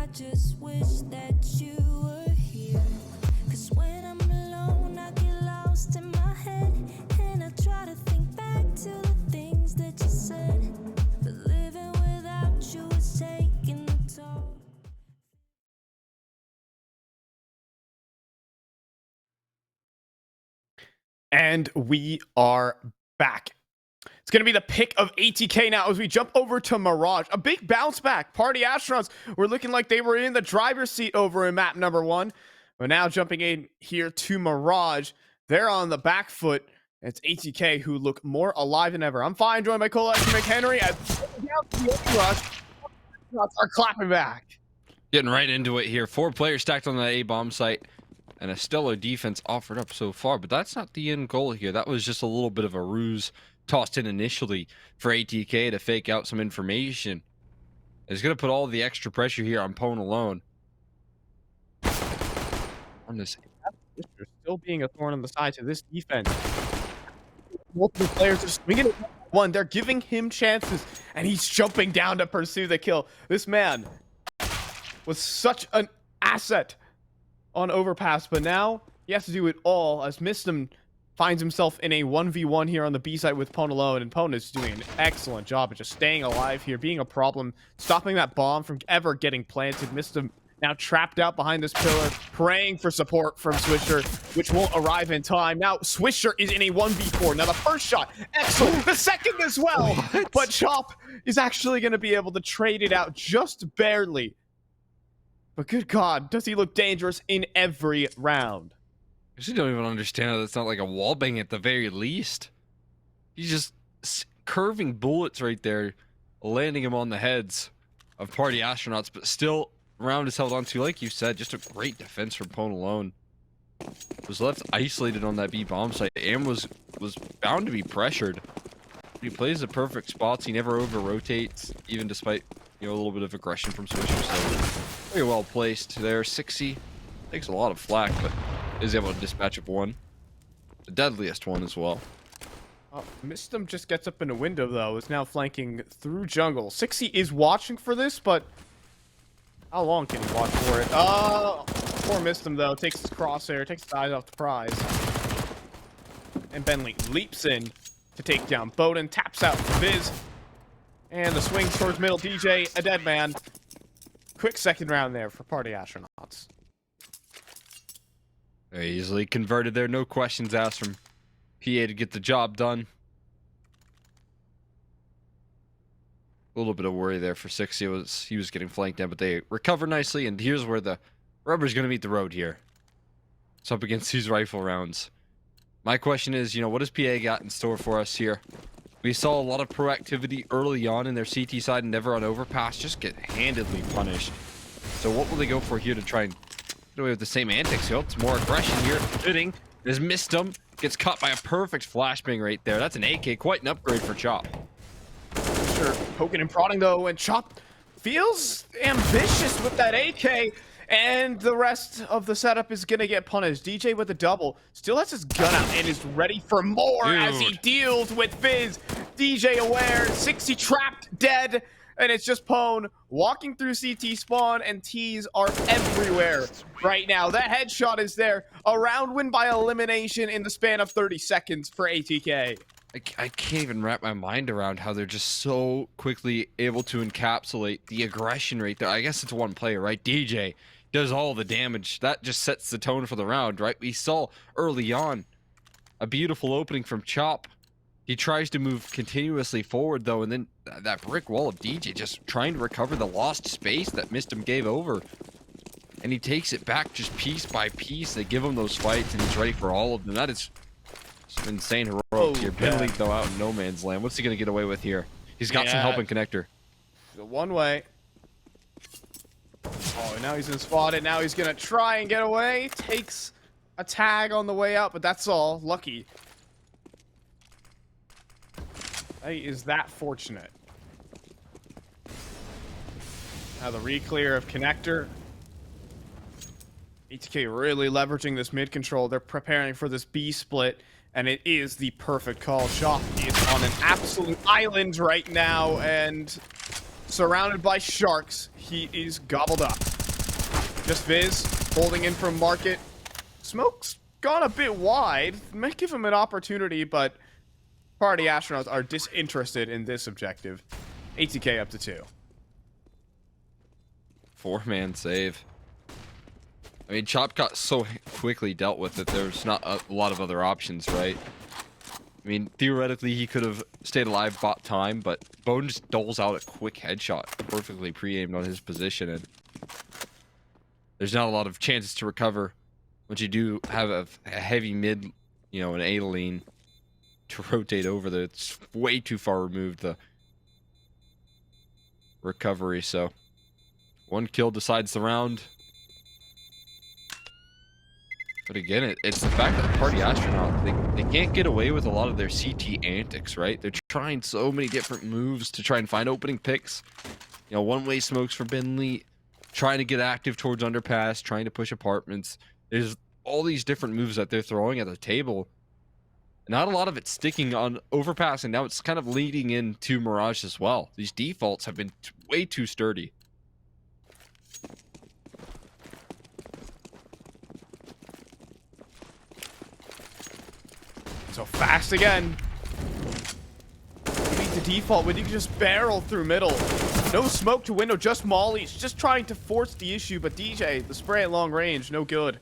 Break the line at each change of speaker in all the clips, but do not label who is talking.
I just wish that you were here. 'Cause when I'm alone, I get lost in my head. And I try to think back to the things that you said. But living without you is taking a toll.
And we are back. It's going to be the pick of ATK now as we jump over to Mirage. A big bounce back. Party Astronauts were looking like they were in the driver's seat over in map number 1. But now jumping in here to Mirage. They're on the back foot. It's ATK who look more alive than ever. I'm fine, joined by Cole and McHenry. Are clapping back.
Getting right into it here. 4 players stacked on the A-bomb site. And a stellar defense offered up so far. But that's not the end goal here. That was just a little bit of a ruse tossed in initially for ATK to fake out some information. It's going to put all the extra pressure here on Pwn alone. On this,
still being a thorn on the side to this defense. Multiple players are swinging one. They're giving him chances, and he's jumping down to pursue the kill. This man was such an asset on overpass, but now he has to do it all as Mistum finds himself in a 1v1 here on the B side with Pwn alone, and Pwn is doing an excellent job of just staying alive here, being a problem, stopping that bomb from ever getting planted. Mistum now trapped out behind this pillar, praying for support from Swisher, which won't arrive in time. Now Swisher is in a 1v4. Now the first shot, excellent. The second as well. What? But Chop is actually going to be able to trade it out just barely. But good God, does he look dangerous in every round.
I actually don't even understand how that's not like a wallbang at the very least. He's just curving bullets right there, landing him on the heads of Party Astronauts, but still round is held on to, like you said, just a great defense from Pwn alone. Was left isolated on that B bomb site and was bound to be pressured. He plays the perfect spots. He never over rotates, even despite, you know, a little bit of aggression from Swisher. So very well placed there. Cxzi takes a lot of flack, but is able to dispatch up one, the deadliest one as well.
Mistum just gets up in a window though, is now flanking through jungle. Cxzi is watching for this, but how long can he watch for it? Poor Mistum though, takes his crosshair, takes his eyes off the prize. And Bentley leaps in to take down Bowden, taps out Viz. And the swing towards middle, djay, a dead man. Quick second round there for Party Astronauts.
Very easily converted there, no questions asked from PA to get the job done. A little bit of worry there for Cxzi. He was getting flanked down, but they recover nicely, and here's where the rubber's going to meet the road here. It's up against these rifle rounds. My question is, you know, what does PA got in store for us here? We saw a lot of proactivity early on in their CT side and never on overpass, just get handedly punished. So what will they go for here to try and get away with the same antics? You know, it's more aggression here. Hitting is Mistum, gets caught by a perfect flashbang right there. That's an AK, quite an upgrade for Chop.
Sure, poking and prodding though, and Chop feels ambitious with that AK, and the rest of the setup is gonna get punished. djay with a double, still has his gun out and is ready for more as he deals with Fizz. djay aware, Cxzi trapped, dead, and it's just Pwn walking through CT spawn, and T's are everywhere right now. The headshot is there. A round win by elimination in the span of 30 seconds for ATK.
I can't even wrap my mind around how they're just so quickly able to encapsulate the aggression right there. I guess it's one player, right? djay does all the damage. That just sets the tone for the round, right? We saw early on a beautiful opening from Chop. He tries to move continuously forward though, and then that brick wall of djay just trying to recover the lost space that Mistum gave over. And he takes it back just piece by piece. They give him those fights and he's ready for all of them. That is some insane heroics here. Bentley though out in no man's land. What's he gonna get away with here? He's got some help in connector.
The one way. Oh, now he's been spotted. Now he's gonna try and get away. Takes a tag on the way out, but that's all. Lucky. He is that fortunate. Now the re-clear of connector. ATK really leveraging this mid control. They're preparing for this B split, and it is the perfect call. Chop is on an absolute island right now, and surrounded by sharks, he is gobbled up. Just Viz holding in from market. Smoke's gone a bit wide. Might give him an opportunity, but Party Astronauts are disinterested in this objective. ATK up to 2.
4-man save. I mean, Chop got so quickly dealt with that there's not a lot of other options, right? I mean, theoretically, he could have stayed alive, bought time, but Bowden just doles out a quick headshot, perfectly pre-aimed on his position, and there's not a lot of chances to recover once you do have a heavy mid, you know, an A lean to rotate over there. It's way too far removed, the recovery, so 1 kill decides the round. But again, it's the fact that Party Astronaut, they can't get away with a lot of their CT antics, right? They're trying so many different moves to try and find opening picks. You know, one-way smokes for Binley, trying to get active towards underpass, trying to push apartments. There's all these different moves that they're throwing at the table. Not a lot of it sticking on overpass, and now it's kind of leading into Mirage as well. These defaults have been way too sturdy.
So fast again. You need the default when you can just barrel through middle. No smoke to window, just mollies. Just trying to force the issue, but djay, the spray at long range, no good.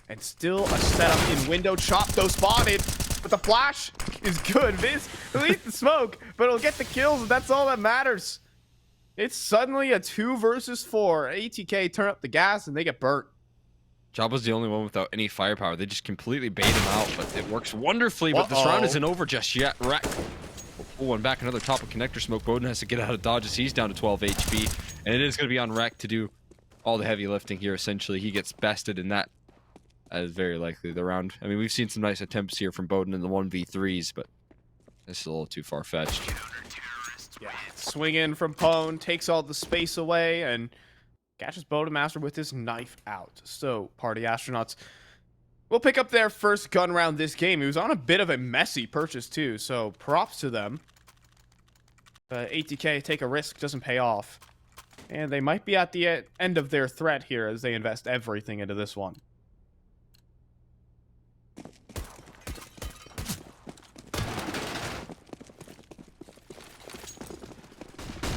And still a setup in window. Chop though spotted, but the flash is good. Viz leads the smoke, but it'll get the kills, and that's all that matters. It's suddenly a 2 versus 4. ATK turn up the gas, and they get burnt.
Jabba's the only one without any firepower. They just completely bait him out, but it works wonderfully. But this round isn't over just yet. Wreck will pull one back. Another top of connector smoke. Bowden has to get out of dodge as he's down to 12 HP. And it is going to be on Wreck to do all the heavy lifting here, essentially. He gets bested, and that is very likely the round. I mean, we've seen some nice attempts here from Bowden in the 1v3s, but this is a little too far-fetched.
Yeah, swing in from Pone, takes all the space away, and catches Bodemaster with his knife out. So, Party Astronauts will pick up their first gun round this game. He was on a bit of a messy purchase, too, so props to them. ATK, take a risk, doesn't pay off. And they might be at the end of their threat here as they invest everything into this one.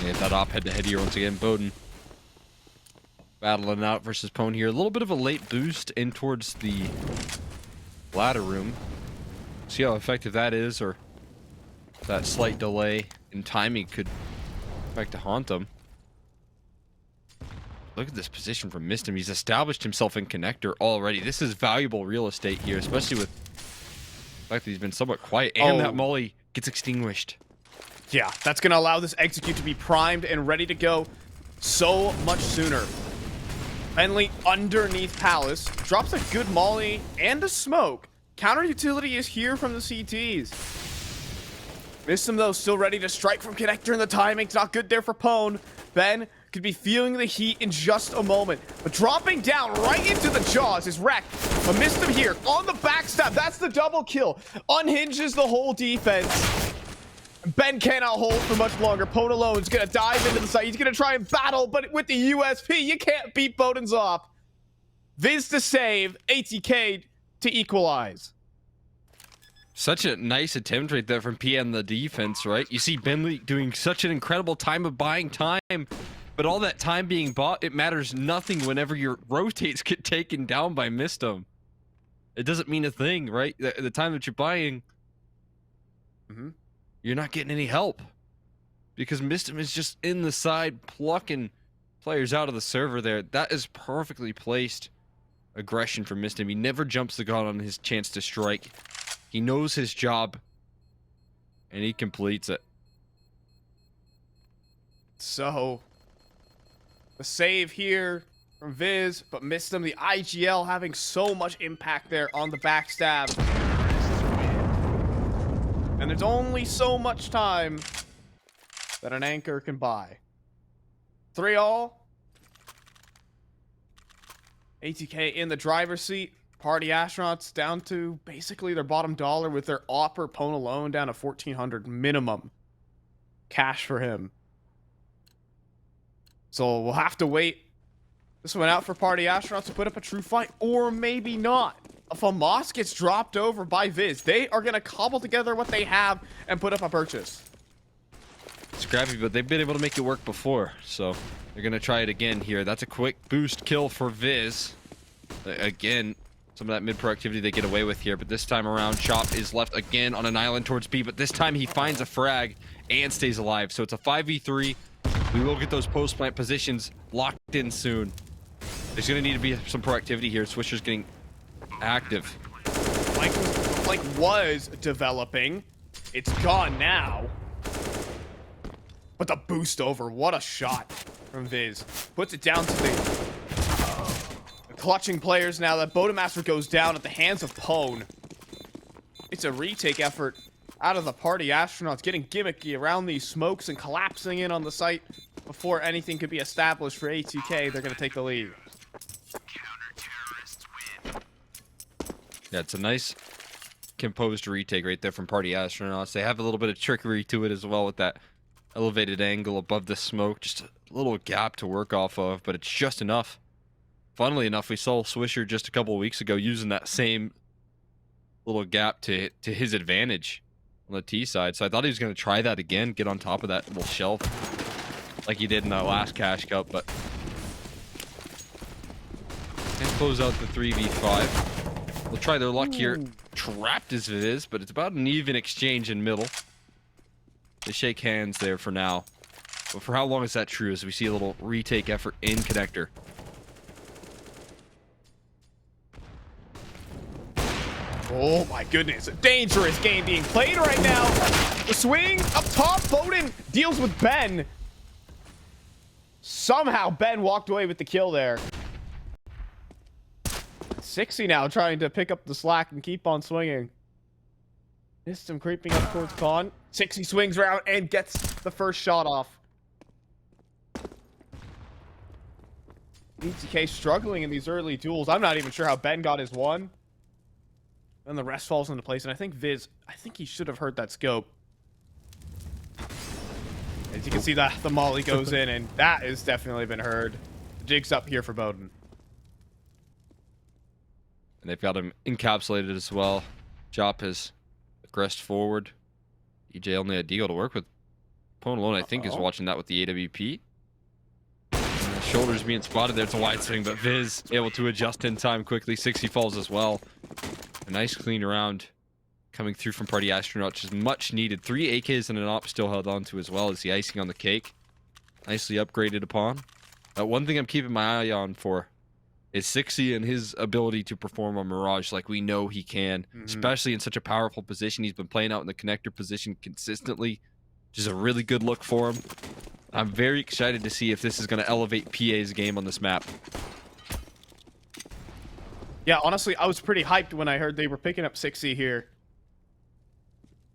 Yeah, that op head-to-head here once again. Bowden battling out versus Pone here. A little bit of a late boost in towards the ladder room. See how effective that is, or that slight delay in timing could affect to haunt them. Look at this position from Mistim. He's established himself in connector already. This is valuable real estate here, especially with the fact that he's been somewhat quiet. And that molly gets extinguished.
Yeah, that's going to allow this execute to be primed and ready to go so much sooner. Henley underneath Palace. Drops a good molly and a smoke. Counter utility is here from the CTs. Missed him though, still ready to strike from connector, and the timing's not good there for Pone. Ben could be feeling the heat in just a moment. But dropping down right into the jaws is Wreck. But missed him here on the backstab. That's the double kill. Unhinges the whole defense. Ben cannot hold for much longer. Pone alone is going to dive into the site. He's going to try and battle, but with the USP, you can't beat Bowden's op. Viz to save, ATK to equalize.
Such a nice attempt right there from PN the defense, right? You see Benley doing such an incredible time of buying time, but all that time being bought, it matters nothing whenever your rotates get taken down by Mistim. It doesn't mean a thing, right? The time that you're buying, you're not getting any help because Mistim is just in the side plucking players out of the server there. That is perfectly placed aggression from Mistim. He never jumps the gun on his chance to strike. He knows his job and he completes it.
So the save here from Viz, but Mistim, the IGL having so much impact there on the backstab. And there's only so much time that an anchor can buy. 3-all. ATK in the driver's seat. Party Astronauts down to basically their bottom dollar with their Opper Pone alone down to 1,400 minimum cash for him. So we'll have to wait This went out for Party Astronauts to put up a true fight, or maybe not. If a Moss gets dropped over by Viz, they are going to cobble together what they have and put up a purchase.
Scrappy, but they've been able to make it work before, so they're going to try it again here. That's a quick boost kill for Viz. Again, some of that mid-pro activity they get away with here, but this time around, Chop is left again on an island towards B, but this time he finds a frag and stays alive. So it's a 5v3. We will get those post-plant positions locked in soon. There's going to need to be some proactivity here. Swisher's getting active.
Like was developing. It's gone now. But the boost over, what a shot from Viz. Puts it down to the clutching players now. That Bodemaster goes down at the hands of Pone. It's a retake effort out of the Party Astronauts, getting gimmicky around these smokes and collapsing in on the site before anything could be established for ATK. They're going to take the lead.
Yeah, it's a nice composed retake right there from Party Astronauts. They have a little bit of trickery to it as well with that elevated angle above the smoke. Just a little gap to work off of, but it's just enough. Funnily enough, we saw Swisher just a couple of weeks ago using that same little gap to his advantage on the T side. So I thought he was going to try that again, get on top of that little shelf like he did in that last Cash Cup, but can't close out the 3v5. We'll try their luck here. Trapped as it is, but it's about an even exchange in middle. They shake hands there for now. But for how long is that true as we see a little retake effort in connector?
Oh my goodness, a dangerous game being played right now. The swing up top, Bowden deals with Ben. Somehow Ben walked away with the kill there. Cxzi now trying to pick up the slack and keep on swinging. Missed him creeping up towards Con. Cxzi swings around and gets the first shot off. ATK struggling in these early duels. I'm not even sure how Ben got his one. And the rest falls into place. And I think Viz, I think he should have heard that scope. As you can see, the molly goes in, and that has definitely been heard. The jig's up here for Bowden.
And they've got him encapsulated as well. Chop has aggressed forward. djay only had Deagle to work with. Pone alone, I think, is watching that with the AWP. And the shoulders being spotted there. It's a wide swing, but Viz able to adjust in time quickly. Cxzi falls as well. A nice clean round coming through from Party Astronaut, which is much needed. 3 AKs and an op still held on to as well as the icing on the cake. Nicely upgraded upon. One thing I'm keeping my eye on for is Cxzi and his ability to perform on Mirage like we know he can, especially in such a powerful position. He's been playing out in the connector position consistently, which is a really good look for him. I'm very excited to see if this is going to elevate PA's game on this map.
Yeah, honestly, I was pretty hyped when I heard they were picking up Cxzi here.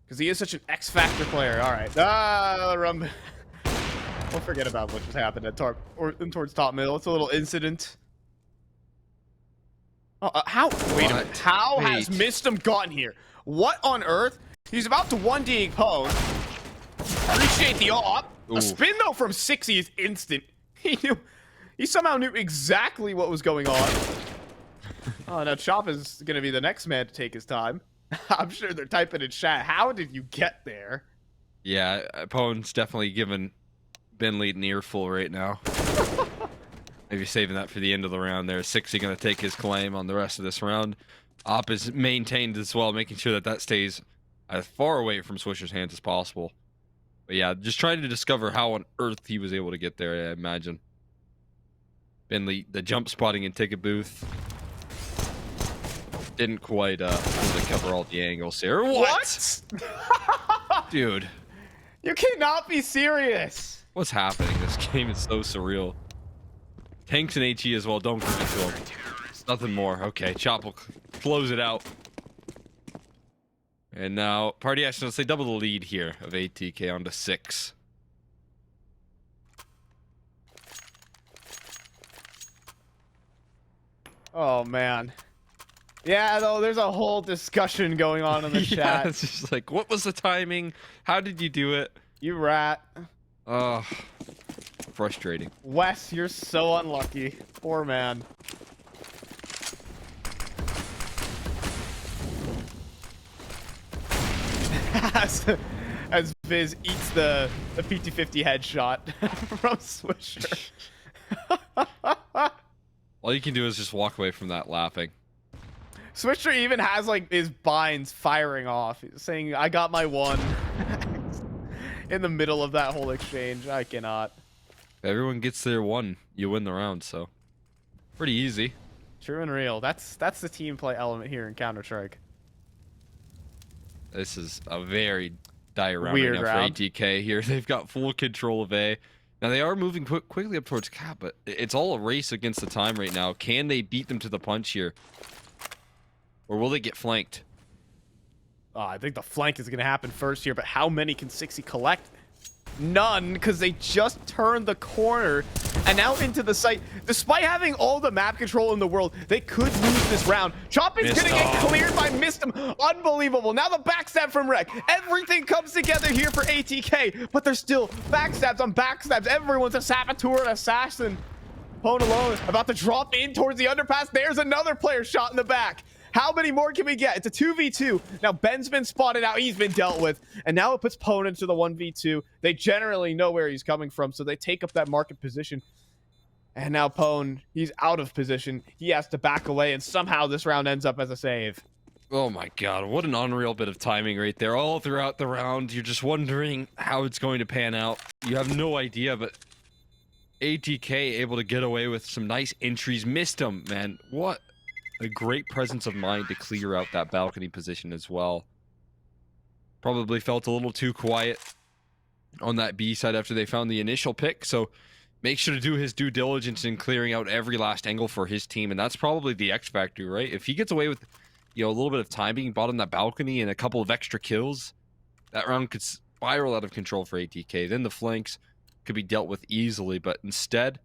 Because he is such an X-Factor player. All right. We'll forget about what just happened at towards top middle. It's a little incident. How? Wait a minute. How has Mistum gotten here? What on earth? He's about to 1D Pone. Appreciate the op. A spin though from Cxzi is instant. He somehow knew exactly what was going on. Oh, now Chop is gonna be the next man to take his time. I'm sure they're typing in chat. How did you get there?
Yeah, Pone's definitely giving Ben Lead an earful right now. Maybe saving that for the end of the round there. Cxzi going to take his claim on the rest of this round. Op is maintained as well, making sure that that stays as far away from Swisher's hands as possible. But yeah, just trying to discover how on earth he was able to get there, I imagine. Benley, the jump spotting in Ticket Booth. Didn't quite really cover all the angles here. What? Dude.
You cannot be serious.
What's happening? This game is so surreal. Tanks and HE as well. Don't give it to him. Nothing more. Okay, Chop will close it out. And now, Party Action, let's say double the lead here of ATK onto 6.
Oh, man. Yeah, though, there's a whole discussion going on in the chat.
It's just like, what was the timing? How did you do it?
You rat.
Oh. frustrating.
Wes, you're so unlucky. Poor man. As Viz eats the PT50 headshot from Swisher.
All you can do is just walk away from that laughing.
Swisher even has like his binds firing off, saying, "I got my one." In the middle of that whole exchange, I cannot.
If everyone gets their one, you win the round. So pretty easy.
True and real. That's the team play element here in Counter-Strike.
This is a very dire round
Weird
right now
round.
for ATK here. They've got full control of A. Now they are moving quickly up towards cap, but it's all a race against the time right now. Can they beat them to the punch here? Or will they get flanked?
I think the flank is going to happen first here, but how many can Cxzi collect? None, because they just turned the corner and now into the site. Despite having all the map control in the world, they could lose this round. Chopping's going to get cleared by Mistum. Unbelievable. Now the backstab from Rek. Everything comes together here for ATK, but there's still backstabs on backstabs. Everyone's a saboteur and assassin. Pwn alone, about to drop in towards the underpass. There's another player shot in the back. How many more can we get? It's a 2v2. Now, Ben's been spotted out. He's been dealt with. And now it puts Pwn into the 1v2. They generally know where he's coming from, so they take up that market position. And now Pwn, he's out of position. He has to back away, and somehow this round ends up as a save.
Oh my god, what an unreal bit of timing right there. All throughout the round, you're just wondering how it's going to pan out. You have no idea, but ATK able to get away with some nice entries. Missed him, man. What a great presence of mind to clear out that balcony position as well. Probably felt a little too quiet on that B side after they found the initial pick, so make sure to do his due diligence in clearing out every last angle for his team, and that's probably the X factor, right? If he gets away with, you know, a little bit of time being bought on that balcony and a couple of extra kills, that round could spiral out of control for ATK. Then the flanks could be dealt with easily, but instead,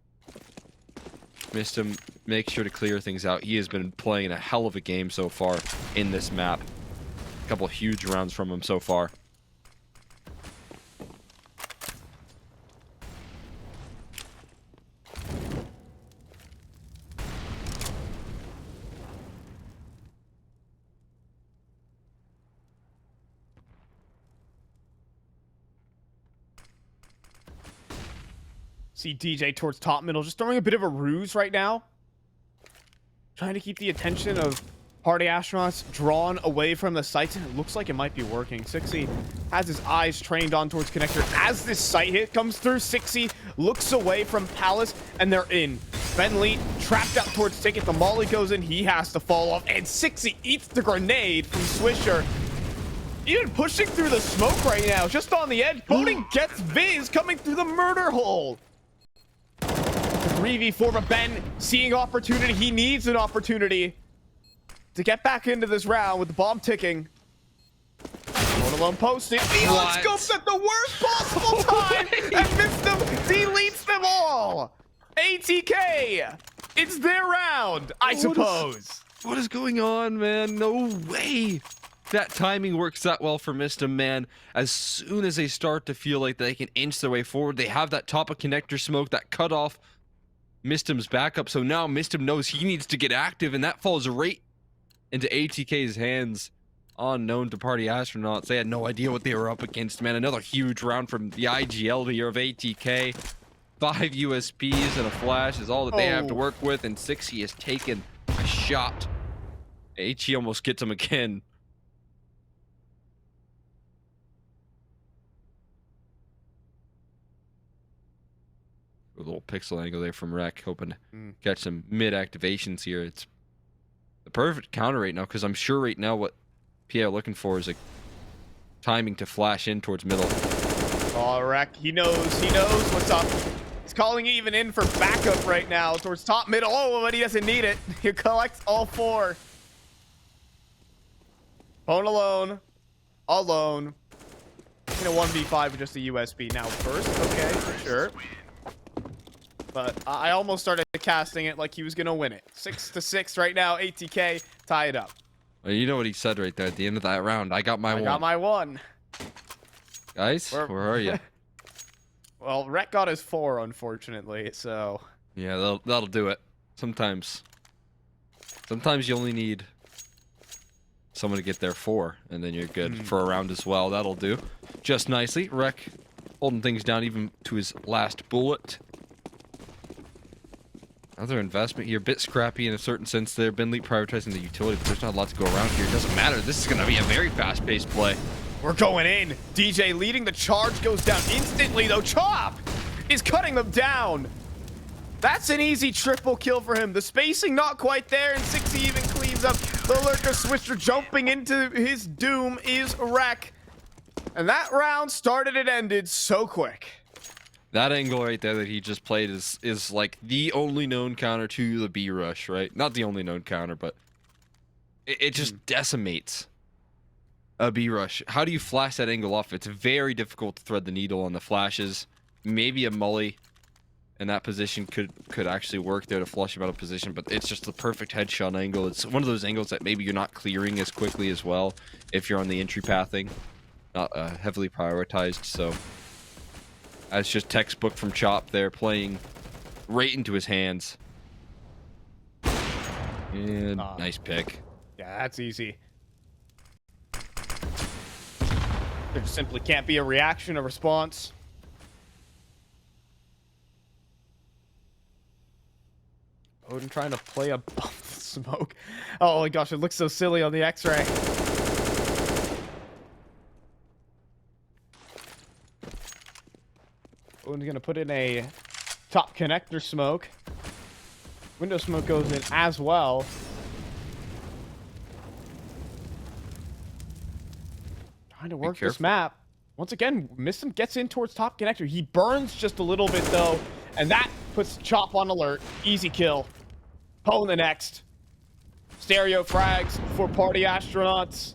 missed him. Make sure to clear things out. He has been playing a hell of a game so far in this map. A couple of huge rounds from him so far.
See djay towards top middle, just throwing a bit of a ruse right now. Trying to keep the attention of party astronauts drawn away from the sites, and it looks like it might be working. Cxzi has his eyes trained on towards connector. As this sight hit comes through, Cxzi looks away from Palace, and they're in. Bentley trapped out towards ticket. The molly goes in. He has to fall off, and Cxzi eats the grenade from Swisher. Even pushing through the smoke right now, just on the edge. Boating gets Viz coming through the murder hole. 3v4, but Ben seeing opportunity. He needs an opportunity to get back into this round with the bomb ticking. Going alone posted. Neon scopes at the worst possible time and missed them. Deletes them all. ATK. It's their round, I suppose.
What is going on, man? No way. That timing works that well for Mistum, man. As soon as they start to feel like they can inch their way forward, they have that top of connector smoke, that cut off Mistum's backup. So now Mistum knows he needs to get active, and that falls right into ATK's hands. Unknown to party astronauts. They had no idea what they were up against, man. Another huge round from the IGL here of ATK. 5 USPs and a flash is all that they have to work with, and Cxzi has taken a shot. HE almost gets him again. A little pixel angle there from Rek, hoping to catch some mid activations here. It's the perfect counter right now, because I'm sure right now what PA are looking for is a timing to flash in towards middle.
Oh, Rek, he knows what's up. He's calling even in for backup right now towards top middle. Oh, but he doesn't need it. He collects all 4. Pwn alone. In a 1v5 with just a USB. Now first, okay, for sure. But I almost started casting it like he was gonna win it. 6-6 right now. ATK tie it up.
Well, you know what he said right there at the end of that round. I got my one.
I got my one.
Guys, where are you?
Well, Rhett got his 4, unfortunately, so...
Yeah, that'll do it. Sometimes you only need someone to get there 4, and then you're good for a round as well. That'll do just nicely. Rek holding things down even to his last bullet. Another investment here, a bit scrappy in a certain sense there. Bentley prioritizing the utility, but there's not a lot to go around here. It doesn't matter. This is going to be a very fast-paced play.
We're going in. DJ leading the charge, goes down instantly, though. Chop is cutting them down. That's an easy triple kill for him. The spacing not quite there, and Cxzi even cleans up. The lurker Swisher jumping into his doom is Rek. And that round started and ended so quick.
That angle right there that he just played is like the only known counter to the B rush, right? Not the only known counter, but it just decimates a B rush. How do you flash that angle off? It's very difficult to thread the needle on the flashes. Maybe a mully in that position could actually work there to flush him out of position, but it's just the perfect headshot angle. It's one of those angles that maybe you're not clearing as quickly as well if you're on the entry pathing, not heavily prioritized. So that's just textbook from Chop there, playing right into his hands. And nice pick.
Yeah, that's easy. There simply can't be a reaction, a response. Odin trying to play above the smoke. Oh my gosh, it looks so silly on the X-ray. Odin's gonna put in a top connector smoke. Window smoke goes in as well. Trying to work this map. Once again, Mistim gets in towards top connector. He burns just a little bit though, and that puts Chop on alert. Easy kill. Pone the next. Stereo frags for party astronauts.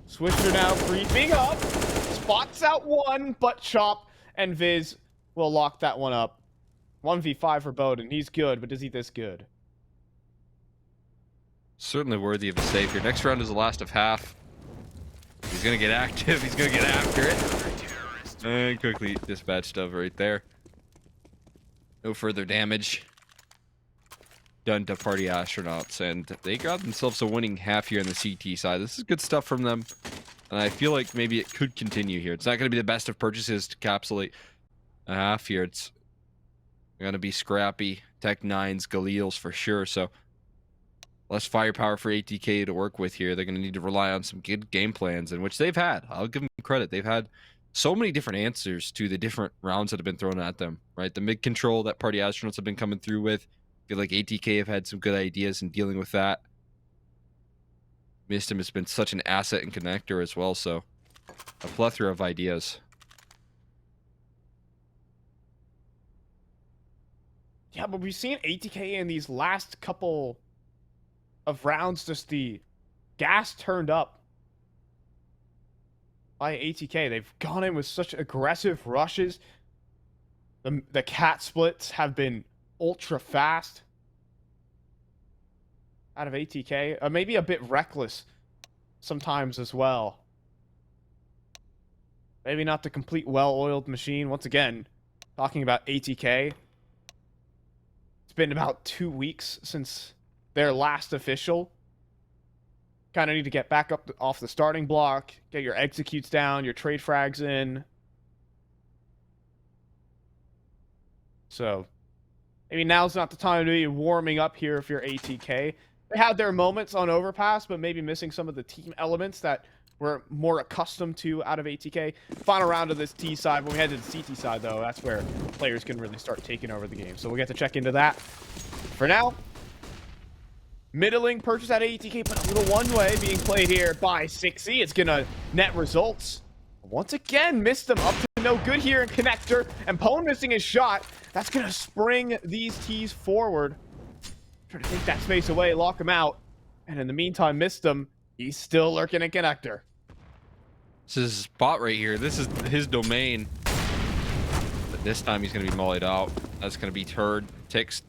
Swisher now creeping up. Spots out one, but Chop and Viz will lock that one up. 1v5 for Bowden. He's good, but is he this good?
Certainly worthy of a save here. Next round is the last of half. He's going to get active. He's going to get after it. And quickly dispatch stuff right there. No further damage done to party astronauts, and they got themselves a winning half here on the CT side. This is good stuff from them, and I feel like maybe it could continue here. It's not going to be the best of purchases to capsulate a half here. It's going to be scrappy Tech 9s, Galils for sure, so less firepower for ATK to work with here. They're going to need to rely on some good game plans, in which they've had. I'll give them credit. They've had so many different answers to the different rounds that have been thrown at them, right? The mid control that party astronauts have been coming through with. I feel like ATK have had some good ideas in dealing with that. Mistim has been such an asset and connector as well, so a plethora of ideas.
Yeah, but we've seen ATK in these last couple of rounds, just the gas turned up by ATK. They've gone in with such aggressive rushes. The cat splits have been ultra fast out of ATK. Maybe a bit reckless sometimes as well. Maybe not the complete well-oiled machine. Once again, talking about ATK. It's been about 2 weeks since their last official. Kind of need to get back up off the starting block, get your executes down, your trade frags in. So maybe now's not the time to be warming up here if you're ATK. They had their moments on Overpass, but maybe missing some of the team elements that we're more accustomed to out of ATK. Final round of this T side. When we head to the CT side, though, that's where players can really start taking over the game. So we'll get to check into that. For now, middling purchase at ATK, but a little one-way being played here by Cxzi. It's going to net results. Once again, missed them up to no good here in connector, and Pone missing his shot. That's going to spring these T's forward. Try to take that space away, lock him out. And in the meantime, missed him. He's still lurking in connector.
This is his spot right here. This is his domain. But this time he's going to be mullied out. That's going to be turd. Ticks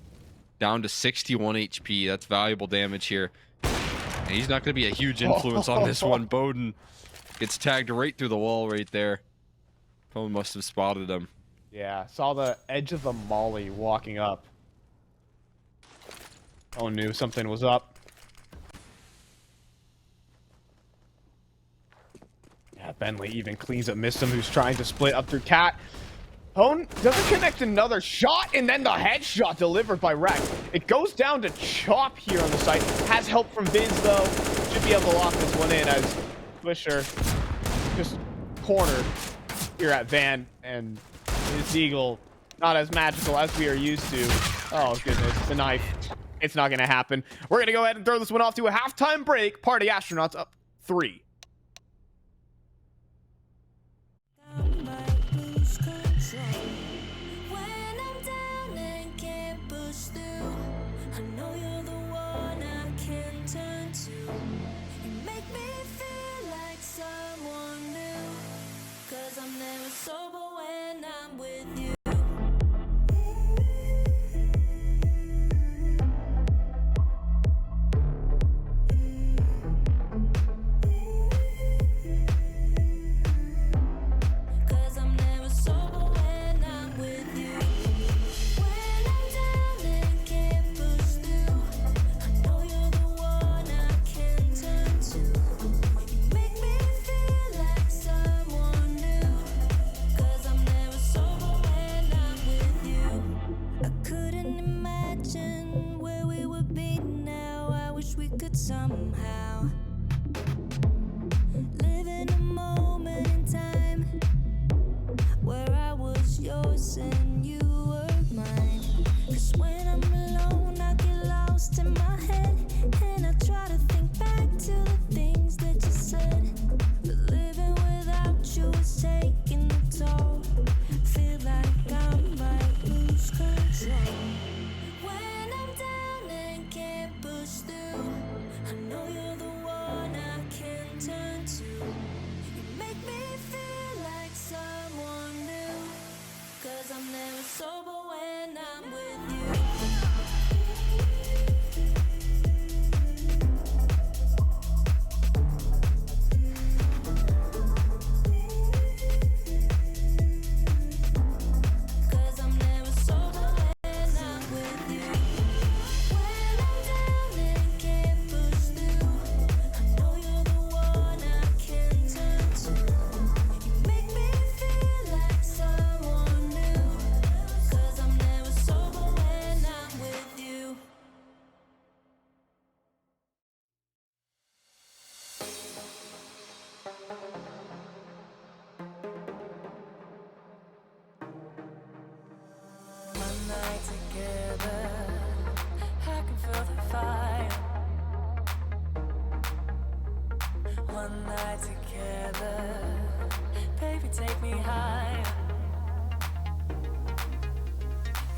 down to 61 HP. That's valuable damage here. And he's not going to be a huge influence on this one. Bowden gets tagged right through the wall right there. Pone must have spotted him.
Yeah, saw the edge of the molly walking up. Oh, knew something was up. Yeah, Bentley even cleans up Missum, who's trying to split up through Cat. Hone doesn't connect another shot, and then the headshot delivered by Rex. It goes down to Chop here on the site. Has help from Biz, though. Should be able to lock this one in as Swisher just cornered here at Van, and his Eagle not as magical as we are used to. Oh, goodness. The knife. It's not going to happen. We're going to go ahead and throw this one off to a halftime break. Party Astronauts up 3.
Somehow live in a moment in time where I was yours and you were mine. 'Cause when I'm alone I get lost in my head, and I try to think back to the things that you said. But living without you is taking a toll. Feel like I might lose control. When I'm down and can't push through, I know you're the one I can turn to. You make me feel like someone new, 'cause I'm never sober when I'm with you. Together, I can feel the fire. One night together, baby, take me higher.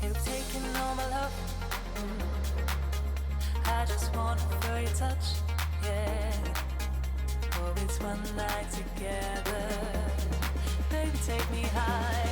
You've taken all my love. I just wanna feel your touch, yeah. Oh, it's one night together, baby, take me higher.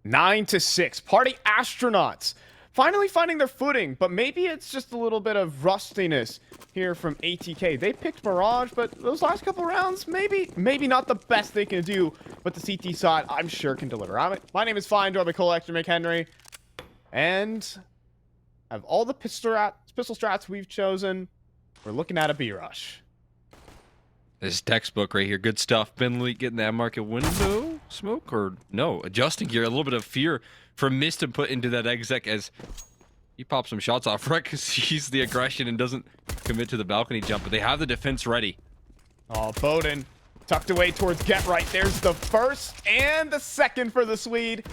Nine to 6. Party Astronauts finally finding their footing, but maybe it's just a little bit of rustiness here from ATK. They picked Mirage, but those last couple rounds, maybe not the best they can do, but the CT side, I'm sure, can deliver. My name is Fine, Dorby Collector McHenry, and of all the pistol strats we've chosen, we're looking at a B-Rush.
This textbook right here, good stuff. Bentley getting that market window. smoke or no? Adjusting here, a little bit of fear from Mist to put into that exec as he pops some shots off. Rek sees the aggression and doesn't commit to the balcony jump, but they have the defense ready.
Oh, Bowden tucked away towards Get Right. There's the first and the second for the Swede.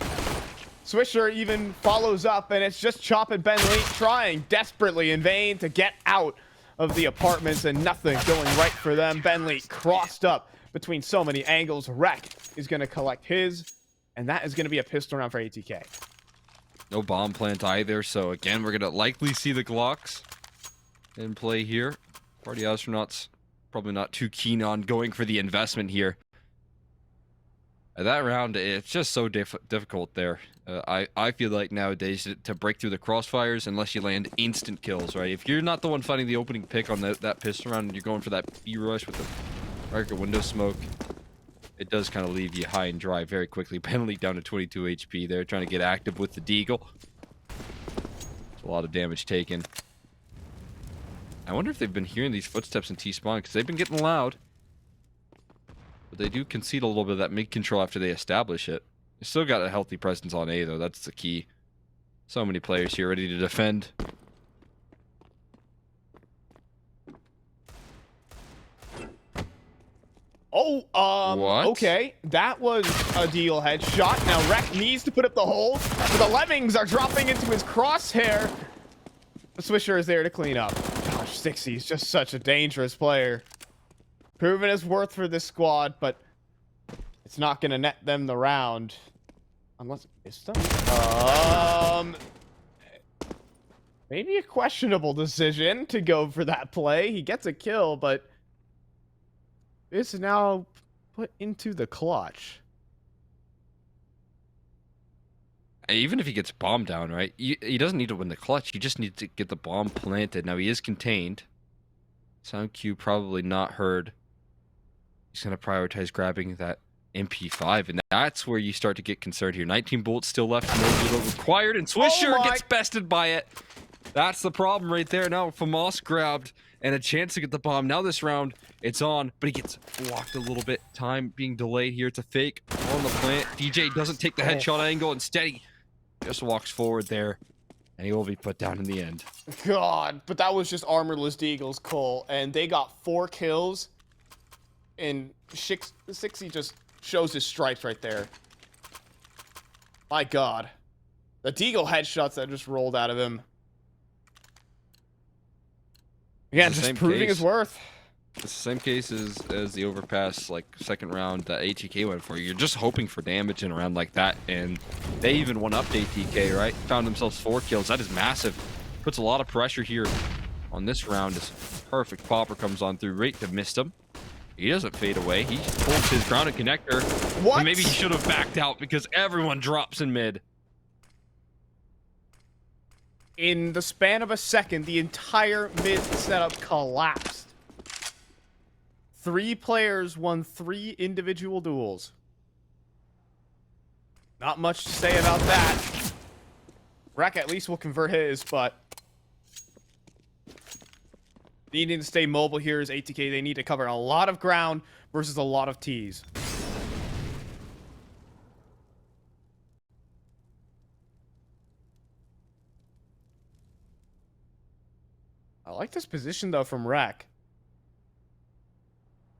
Swisher even follows up, and it's just Chop and Ben Lee trying desperately in vain to get out of the apartments, and nothing going right for them. Ben Lee crossed up between so many angles. Rek is going to collect his, and that is going to be a pistol round for ATK.
No bomb plant either, so again, we're going to likely see the Glocks in play here. Party astronauts probably not too keen on going for the investment here. That round, it's just so difficult there. I feel like nowadays to break through the crossfires, unless you land instant kills, right? If you're not the one finding the opening pick on that pistol round and you're going for that B-rush with the market window smoke, it does kind of leave you high and dry very quickly. Penalty down to 22 HP there, trying to get active with the Deagle. It's a lot of damage taken. I wonder if they've been hearing these footsteps in T-spawn, because they've been getting loud. But they do concede a little bit of that mid-control after they establish it. They still got a healthy presence on A, though. That's the key. So many players here ready to defend.
Oh,
What?
okay. That was a deal headshot. Now Rek needs to put up the hold, but the lemmings are dropping into his crosshair. The Swisher is there to clean up. Gosh, Cxzi is just such a dangerous player. Proven his worth for this squad, but it's not going to net them the round. Unless it's them. Maybe a questionable decision to go for that play. He gets a kill, but it's now put into the clutch.
Even if he gets bomb down, right? He doesn't need to win the clutch. He just needs to get the bomb planted. Now he is contained. Sound cue probably not heard. He's going to prioritize grabbing that MP5, and that's where you start to get concerned here. 19 bullets still left, no reload required, and Swisher gets bested by it. That's the problem right there. Now Famas grabbed and a chance to get the bomb. Now this round, it's on, but he gets blocked a little bit. Time being delayed here. It's a fake on the plant. djay doesn't take the headshot angle. Instead, he just walks forward there, and he will be put down in the end.
God, but that was just armorless Deagles, Cole, and they got 4 kills, and Cxzi just shows his stripes right there. My God. The Deagle headshots that just rolled out of him. Again, just proving his worth.
It's the same case as the overpass, like, second round that ATK went for. You're just hoping for damage in a round like that, and they even won up to ATK, right? Found themselves 4 kills. That is massive. Puts a lot of pressure here on this round. This perfect popper comes on through. Right to missed him. He doesn't fade away. He holds his grounded connector.
What?
And maybe he should have backed out because everyone drops in mid.
In the span of a second, the entire mid setup collapsed. 3 players won 3 individual duels. Not much to say about that. Rek at least will convert his, but needing to stay mobile here is ATK. They need to cover a lot of ground versus a lot of Ts. I like this position, though, from Rek.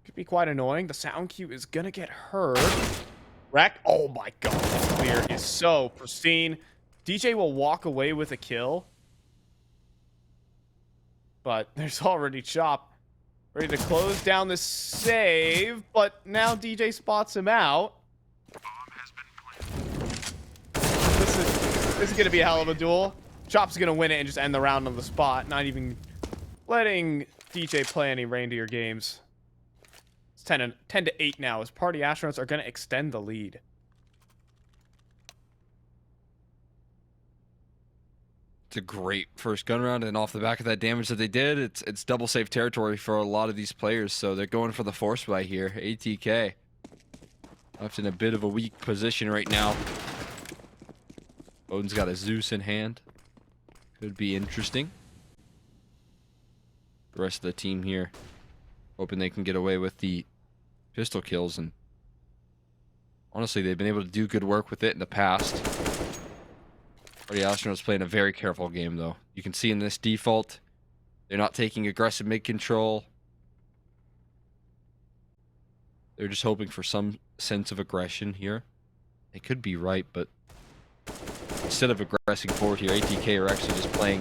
Could be quite annoying. The sound cue is going to get heard. Rek, oh my God, this clear is so pristine. djay will walk away with a kill. But there's already Chop ready to close down the save. But now djay spots him out. This is going to be a hell of a duel. Chop's going to win it and just end the round on the spot. Not even letting djay play any reindeer games. It's 10 to 8 now as Party Astronauts are going to extend the lead.
It's a great first gun round, and off the back of that damage that they did, it's double safe territory for a lot of these players, so they're going for the force buy here. ATK left in a bit of a weak position right now. Odin's got a Zeus in hand. Could be interesting. The rest of the team here hoping they can get away with the pistol kills and Honestly, they've been able to do good work with it in the past. Party Astronauts playing a very careful game, though. You can see in this default, they're not taking aggressive mid control. They're just hoping for some sense of aggression here. They could be right, but instead of aggressing forward here, ATK are actually just playing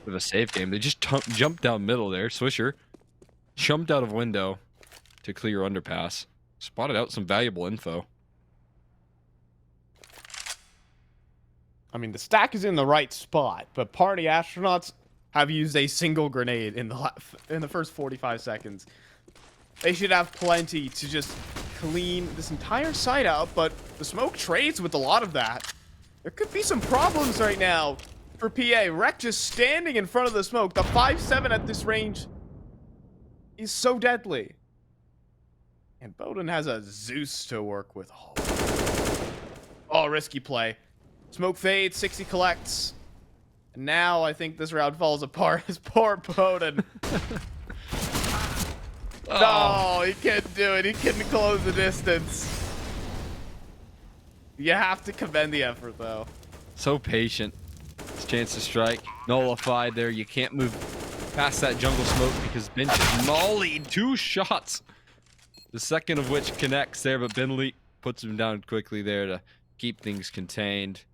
with a safe game. They just jumped down middle there. Swisher jumped out of window to clear underpass. Spotted out some valuable info.
I mean, the stack is in the right spot, but Party Astronauts have used a single grenade in the first 45 seconds. They should have plenty to just clean this entire site out, but the smoke trades with a lot of that. There could be some problems right now for PA. Rec just standing in front of the smoke. The 5-7 at this range is so deadly. And Bowden has a Zeus to work with. Oh, risky play. Smoke fades, Cxzi collects. And now I think this round falls apart. His poor Bowden. No, he couldn't do it. He couldn't close the distance. You have to commend the effort, though.
So patient. His chance to strike. Nullified there. You can't move past that jungle smoke because Bench is mollied 2 shots. The second of which connects there, but Bentley puts him down quickly there to keep things contained.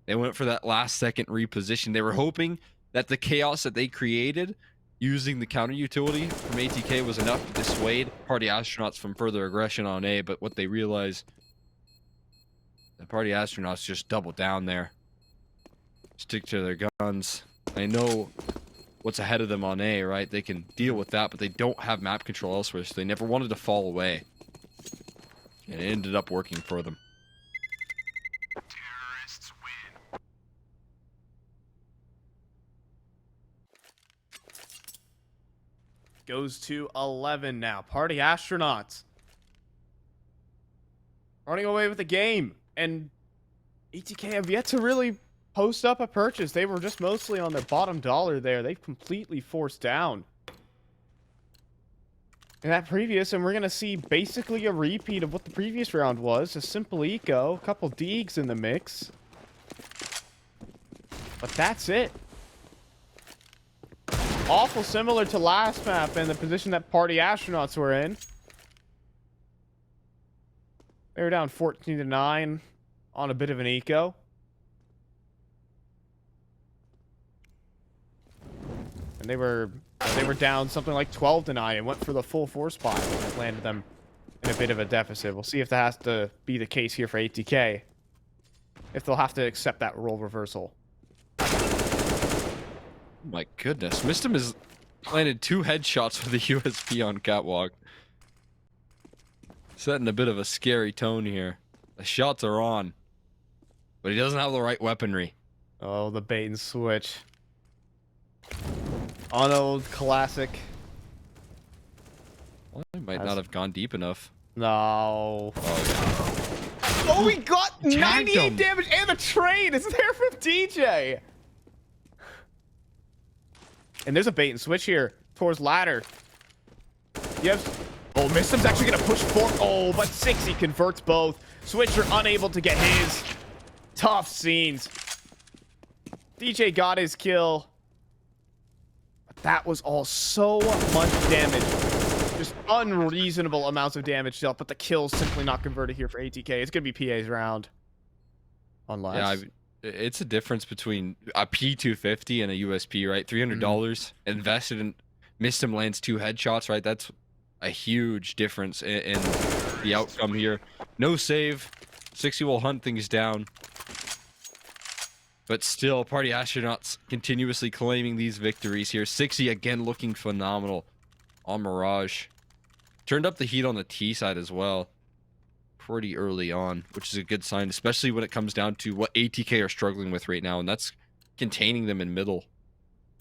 They went for that last second reposition. They were hoping that the chaos that they created using the counter utility from ATK was enough to dissuade Party Astronauts from further aggression on A, but what they realized, the Party Astronauts just doubled down there. Stick to their guns. They know what's ahead of them on A, right? They can deal with that, but they don't have map control elsewhere, so they never wanted to fall away. And it ended up working for them.
Terrorists win.
Goes to 11 now. Party Astronauts running away with the game. And ATK have yet to really post up a purchase. They were just mostly on their bottom dollar there. They've completely forced down in that previous, and we're going to see basically a repeat of what the previous round was. A simple eco, a couple deegs in the mix. But that's it. Awful similar to last map and the position that Party Astronauts were in. They were down 14-9 on a bit of an eco. And they were down something like 12-9 and went for the full force spot, and it landed them in a bit of a deficit. We'll see if that has to be the case here for ATK. If they'll have to accept that role reversal.
My goodness. Mistim has landed 2 headshots with a USP on Catwalk. Setting a bit of a scary tone here. The shots are on. But he doesn't have the right weaponry.
Oh, the bait and switch. On old classic.
Well, he might not have gone deep enough.
No.
Oh,
Oh, we got
Tagged
98
him.
damage and the trade is there from DJ. And there's a bait and switch here towards ladder. Yes. Oh, Mistim's actually gonna push for. Oh, but Cxzi converts both. Swisher unable to get his. Tough scenes. DJ got his kill. But that was all so much damage. Just unreasonable amounts of damage dealt, but the kill's simply not converted here for ATK. It's gonna be PA's round. Unless.
yeah, it's a difference between a P250 and a USP, right? $300 invested in Mistim lands 2 headshots, right? That's a huge difference in the outcome here. No save. Cxzi will hunt things down. But still, Party Astronauts continuously claiming these victories here. Cxzi again looking phenomenal on Mirage. Turned up the heat on the T side as well. Pretty early on, which is a good sign, especially when it comes down to what ATK are struggling with right now, and that's containing them in middle.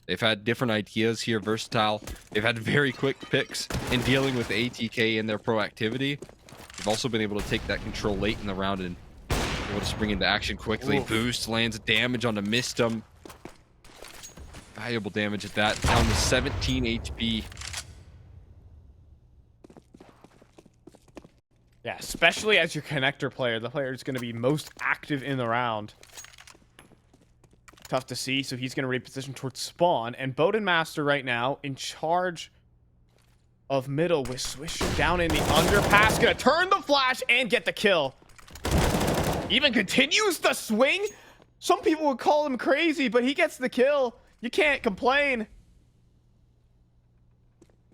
They've had different ideas here, versatile. They've had very quick picks in dealing with ATK and their proactivity. They've also been able to take that control late in the round and able to spring into action quickly.
Oof.
Boost, lands damage onto Mistim. Valuable damage at that, down to 17 HP.
Yeah, especially as your connector player, the player is going to be most active in the round. Tough to see, so he's going to reposition towards spawn. And Bowden Master right now in charge of middle with Swisher down in the underpass. Going to turn the flash and get the kill. Even continues the swing. Some people would call him crazy, but he gets the kill. You can't complain.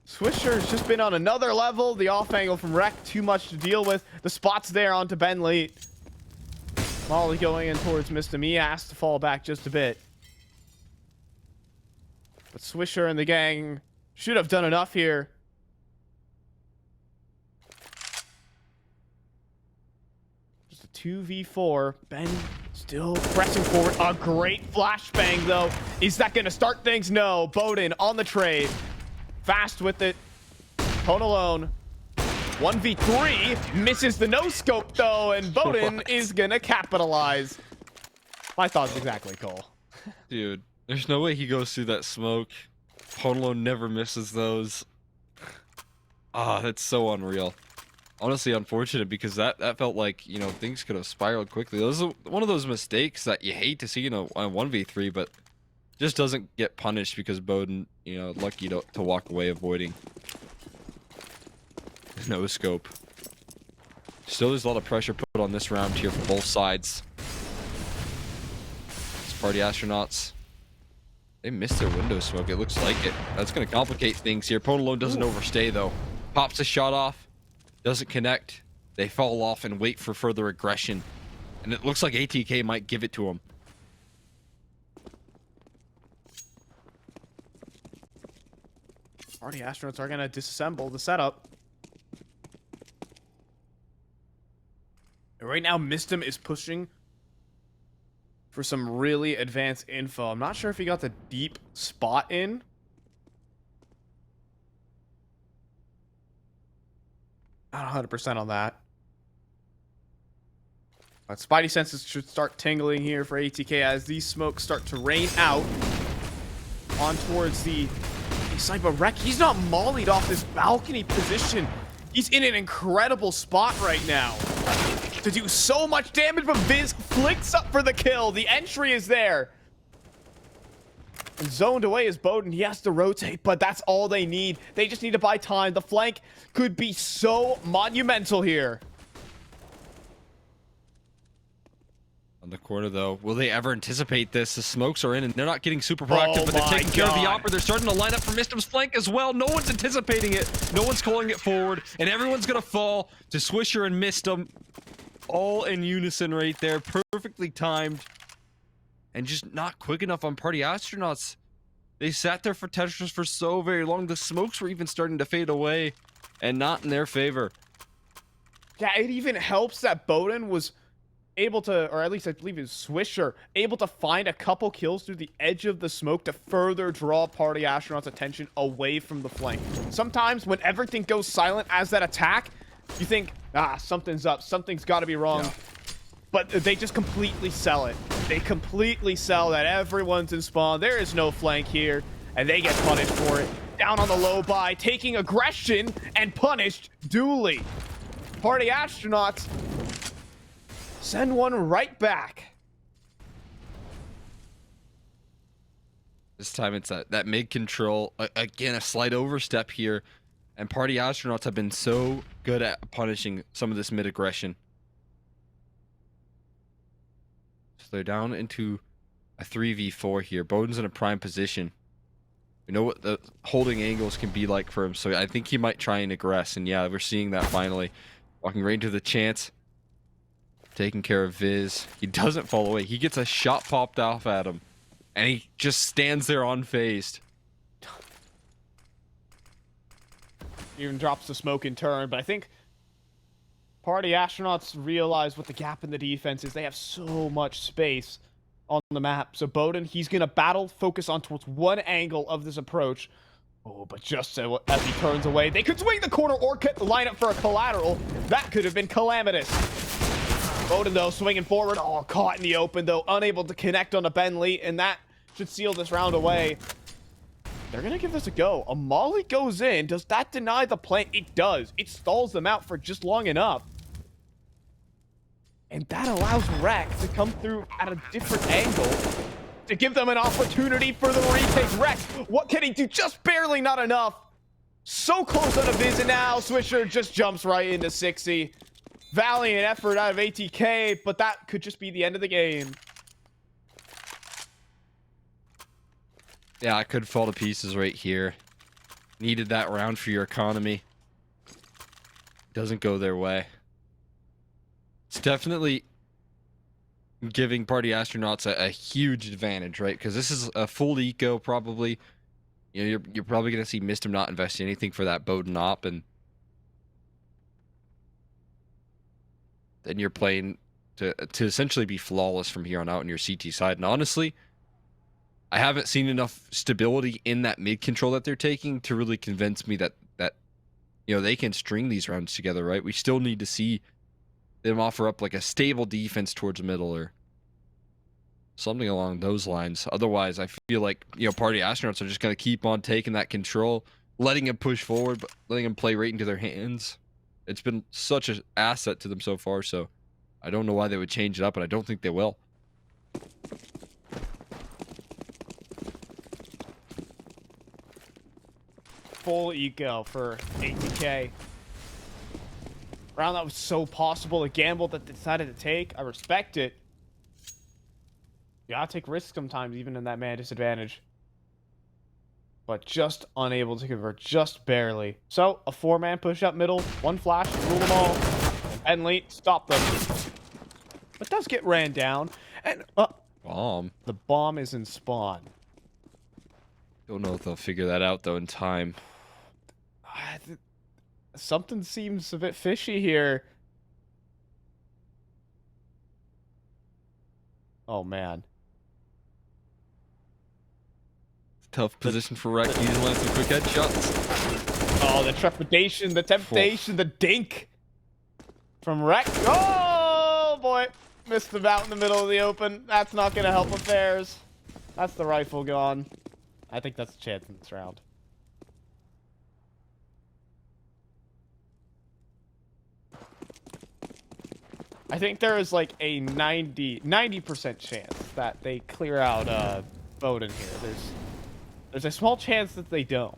Swisher has just been on another level. The off angle from Rec, too much to deal with. The spot's there onto Ben Leet. Molly going in towards Mr. Me, has to fall back just a bit. But Swisher and the gang should have done enough here. Just a 2v4. Ben still pressing forward. A great flashbang, though. Is that going to start things? No. Bowden on the trade. Fast with it. Hone alone. 1v3. Misses the no-scope, though, and Bowden is going to capitalize. My thoughts exactly, Cole.
Dude, there's no way he goes through that smoke. Hone alone never misses those. Ah, that's so unreal. Honestly, unfortunate, because that felt like, you know, things could have spiraled quickly. Those are one of those mistakes that you hate to see, you know, on 1v3, but just doesn't get punished because Bowden, you know, lucky to walk away avoiding. No scope. Still, there's a lot of pressure put on this round here for both sides. These party astronauts, they missed their window smoke. It looks like it. That's going to complicate things here. Hone alone doesn't overstay, though. Pops a shot off. Doesn't connect. They fall off and wait for further aggression. And it looks like ATK might give it to him.
Party astronauts are going to disassemble the setup. And right now, Mistim is pushing for some really advanced info. I'm not sure if he got the deep spot in. Not 100% on that. But Spidey senses should start tingling here for ATK as these smokes start to rain out on towards the side. But Rec, he's not mollied off this balcony position. He's in an incredible spot right now to do so much damage, but Viz flicks up for the kill. The entry is there. And zoned away is Bowden. He has to rotate, but that's all they need. They just need to buy time. The flank could be so monumental here.
On the corner, though, will they ever anticipate this? The smokes are in, and they're not getting super proactive, but they're
my
taking care of the
God.
opera. They're starting to line up for Mistim's flank as well. No one's anticipating it. No one's calling it forward, and everyone's going to fall to Swisher and Mistim. All in unison right there. Perfectly timed. And just not quick enough on party astronauts. They sat there for Tetris for so very long. The smokes were even starting to fade away, and not in their favor.
Yeah, it even helps that Bowden was able to, or at least I believe it was Swisher, able to find a couple kills through the edge of the smoke to further draw party astronauts' attention away from the flank. Sometimes when everything goes silent as that attack, you think, something's up, something's got to be wrong. Yeah. But they just completely sell it. They completely sell that everyone's in spawn. There is no flank here, and they get punished for it. Down on the low buy, taking aggression and punished duly. Party astronauts send one right back.
This time it's that mid control. Again, a slight overstep here. And party astronauts have been so good at punishing some of this mid aggression. So they're down into a 3v4 here. Bowden's in a prime position. We know what the holding angles can be like for him, so I think he might try and aggress. And yeah, we're seeing that finally. Walking right into the chance. Taking care of Viz. He doesn't fall away. He gets a shot popped off at him. And he just stands there unfazed.
Even drops the smoke in turn, but I think party astronauts realize what the gap in the defense is. They have so much space on the map. So Bowden, he's going to battle, focus on towards one angle of this approach. Oh, but just so, as he turns away, they could swing the corner or line up for a collateral. That could have been calamitous. Bowden, though, swinging forward. Oh, caught in the open, though. Unable to connect on a Ben Lee, and that should seal this round away. They're going to give this a go. A molly goes in. Does that deny the play? It does. It stalls them out for just long enough. And that allows Rek to come through at a different angle to give them an opportunity for the retake. Rek, what can he do? Just barely, not enough. So close on a visit now. Swisher just jumps right into Cxzi. Valiant effort out of ATK, but that could just be the end of the game.
Yeah, it could fall to pieces right here. Needed that round for your economy. Doesn't go their way. It's definitely giving Party Astronauts a huge advantage, right? Because this is a full eco, probably. You know, you're probably going to see Mistim not investing anything for that Bowden op, and then you're playing to essentially be flawless from here on out on your CT side. And honestly, I haven't seen enough stability in that mid control that they're taking to really convince me that you know, they can string these rounds together, right? We still need to see them offer up like a stable defense towards the middle or something along those lines. Otherwise, I feel like, you know, Party Astronauts are just going to keep on taking that control, letting them push forward, but letting them play right into their hands. It's been such an asset to them so far, so I don't know why they would change it up, and I don't think they will.
Full eco for ATK. Round that was so possible. A gamble that they decided to take. I respect it. You gotta take risks sometimes, even in that man disadvantage. But just unable to convert, just barely. So, a 4-man push up middle, 1 flash, rule them all. And late, stop them. But does get ran down. And,
Bomb.
the bomb is in spawn.
Don't know if they'll figure that out, though, in time.
Something seems a bit fishy here. Oh, man.
Tough position for Rek. He's landing some quick headshots.
Oh, the trepidation, the temptation, the dink from Rek. Oh, boy. Missed him out in the middle of the open. That's not going to help affairs. That's the rifle gone. I think that's a chance in this round. I think there is like a 90% chance that they clear out Bowden here. There's a small chance that they don't.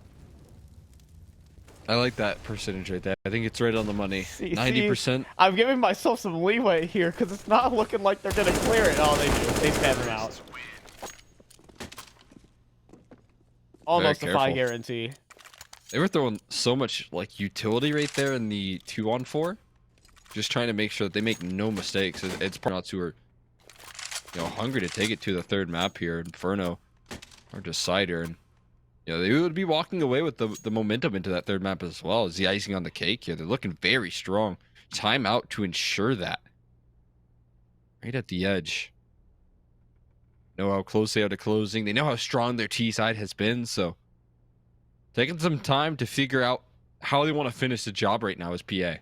I like that percentage right there. I think it's right on the money. 90%.
I'm giving myself some leeway here because it's not looking like they're going to clear it. Oh, they do. They stab him out. Almost a 5 guarantee.
They were throwing so much like utility right there in the 2-on-4. Just trying to make sure that they make no mistakes. It's Party who are, you know, hungry to take it to the 3rd map here. Inferno or Decider, and you know, they would be walking away with the momentum into that 3rd map as well as the icing on the cake here. They're looking very strong. Timeout to ensure that. Right at the edge. Know how close they are to closing. They know how strong their T side has been, so taking some time to figure out how they want to finish the job right now as PA.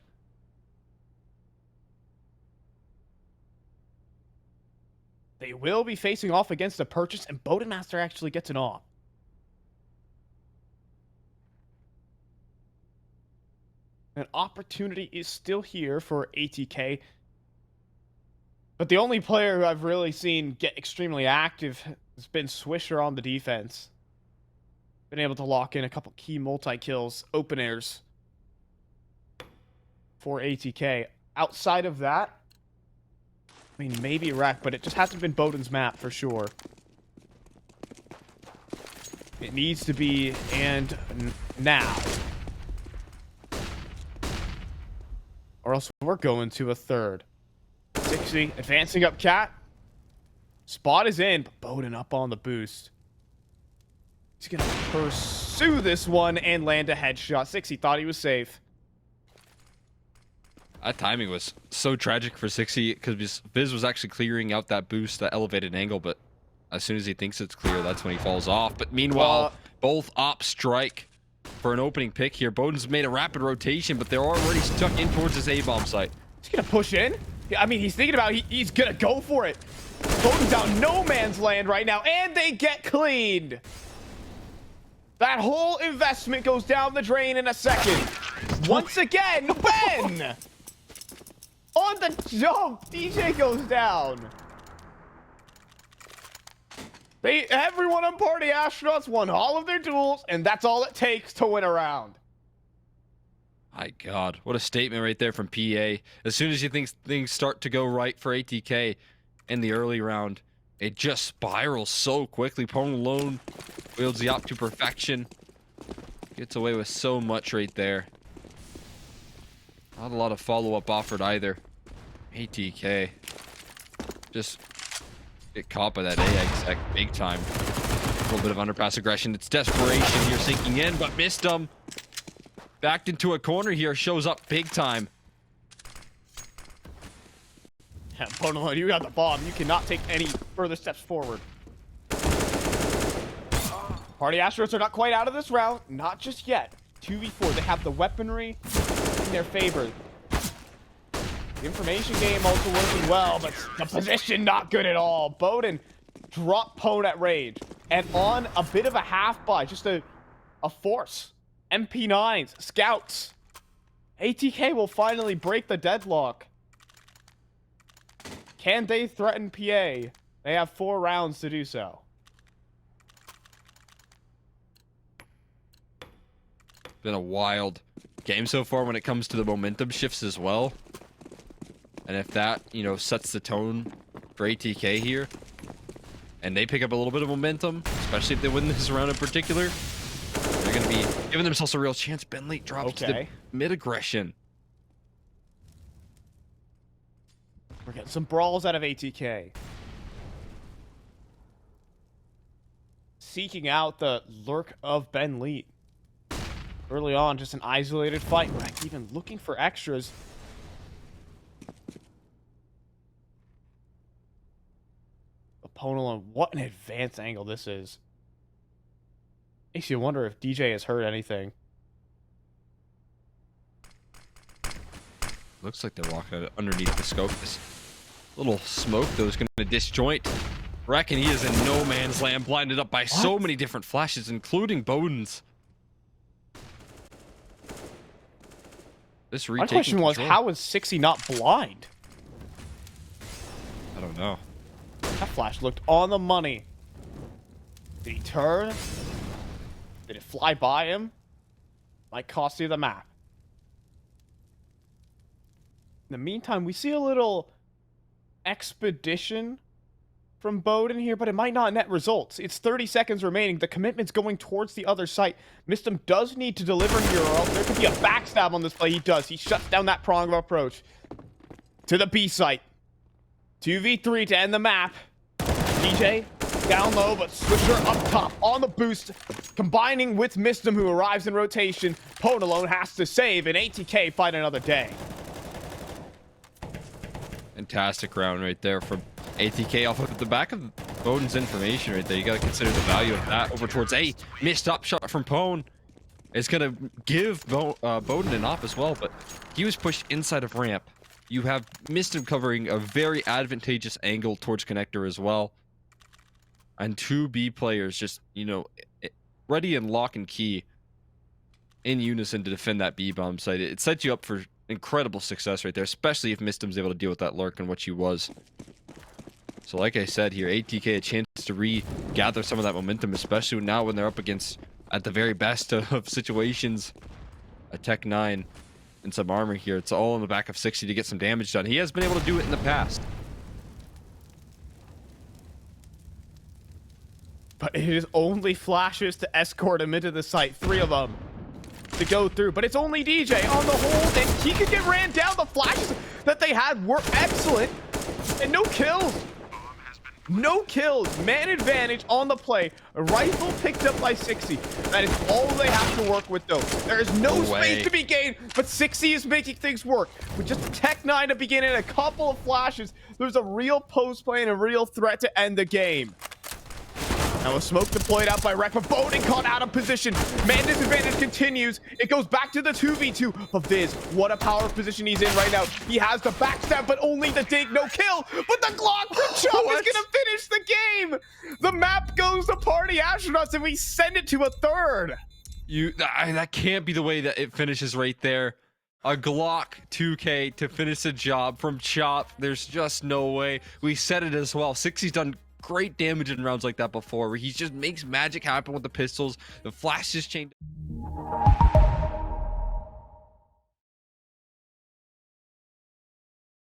They will be facing off against a purchase, and Bowdenmaster actually gets it off. An opportunity is still here for ATK. But the only player who I've really seen get extremely active has been Swisher on the defense. Been able to lock in a couple key multi-kills, open airs for ATK. Outside of that, I mean, maybe Rek, but it just hasn't been Bowden's map for sure. It needs to be, and now. Or else we're going to a 3rd. Cxzi advancing up cat. Spot is in, but Bowden up on the boost. He's going to pursue this one and land a headshot. Cxzi thought he was safe.
That timing was so tragic for Cxzi because Viz was actually clearing out that boost, that elevated angle, but as soon as he thinks it's clear, that's when he falls off. But meanwhile, both ops strike for an opening pick here. Bowden's made a rapid rotation, but they're already stuck in towards his A-bomb site.
He's going to push in. I mean, he's thinking about it. He's going to go for it. Bowden's down no man's land right now, and they get cleaned. That whole investment goes down the drain in a second. Once again, Ben! On the jump, djay goes down. Everyone on Party Astronauts won all of their duels, and that's all it takes to win a round.
My God, what a statement right there from PA. As soon as you think things start to go right for ATK in the early round, it just spirals so quickly. Pwn alone wields the op to perfection. Gets away with so much right there. Not a lot of follow-up offered either. ATK just get caught by that A exec big time. A little bit of underpass aggression. It's desperation here sinking in, but missed him. Backed into a corner here, shows up big time.
Yeah, Pwn, you got the bomb. You cannot take any further steps forward. Party Astros are not quite out of this round. Not just yet. 2v4. They have the weaponry in their favor. The information game also working well, but the position not good at all. Bowden dropped Pwn at rage. And on a bit of a half buy, just a force. MP9s, scouts. ATK will finally break the deadlock. Can they threaten PA? They have 4 rounds to do so.
Been a wild game so far when it comes to the momentum shifts as well. And if that, you know, sets the tone for ATK here, and they pick up a little bit of momentum, especially if they win this round in particular, they're going to be giving themselves a real chance. Bentley drops to the mid aggression.
We're getting some brawls out of ATK. Seeking out the lurk of Ben Lee. Early on, just an isolated fight. We're even looking for extras. Opponent, what an advanced angle this is. Makes you wonder if djay has heard anything.
Looks like they're walking underneath the scope. This little smoke, though, is going to disjoint. Reckon he is in no man's land, blinded up by so many different flashes, including Bowden's. This
My question was, how is Cxzi not blind?
I don't know.
That flash looked on the money. Did he turn? Did it fly by him? Might cost you the map. In the meantime, we see a little expedition from Bowden here, but it might not net results. It's 30 seconds remaining. The commitment's going towards the other site. Mistum does need to deliver here, or else there could be a backstab on this play. He does. He shuts down that prong of approach to the B site. 2v3 to end the map. djay down low, but Swisher up top on the boost, combining with Mistum, who arrives in rotation. Pwn alone has to save, and ATK fight another day.
Fantastic round right there from ATK off of the back of Bowden's information right there. You got to consider the value of that over towards A. Missed up shot from Pwn. It's going to give Bowden an op as well, but he was pushed inside of ramp. You have Mistum covering a very advantageous angle towards connector as well. And 2 B players just, you know, ready and lock and key in unison to defend that B bomb site. It sets you up for incredible success right there, especially if Mistum's able to deal with that lurk and what she was. So like I said here, ATK a chance to regather some of that momentum, especially now when they're up against, at the very best of situations, a Tech 9 and some armor here. It's all in the back of Cxzi to get some damage done. He has been able to do it in the past.
But it is only flashes to escort him into the site. 3 of them to go through. But it's only djay on the hold, and he could get ran down. The flashes that they had were excellent. And no kills. No kills. Man advantage on the play. A rifle picked up by Cxzi. That is all they have to work with, though. There is no space to be gained, but Cxzi is making things work. With just a Tech 9 to begin and a couple of flashes, there's a real post play and a real threat to end the game. Now a smoke deployed out by Rek, but Bowden caught out of position. Man disadvantage continues. It goes back to the 2v2. But Viz, what a power position he's in right now. He has the backstab, but only the dig. No kill. But the Glock from Chum is going to finish the game. The map goes to Party Astronauts, and we send it to a third.
That can't be the way that it finishes right there. A Glock 2K to finish the job from Chop. There's just no way. We said it as well. Cxzi's done great damage in rounds like that before, where he just makes magic happen with the pistols. The flash just changed.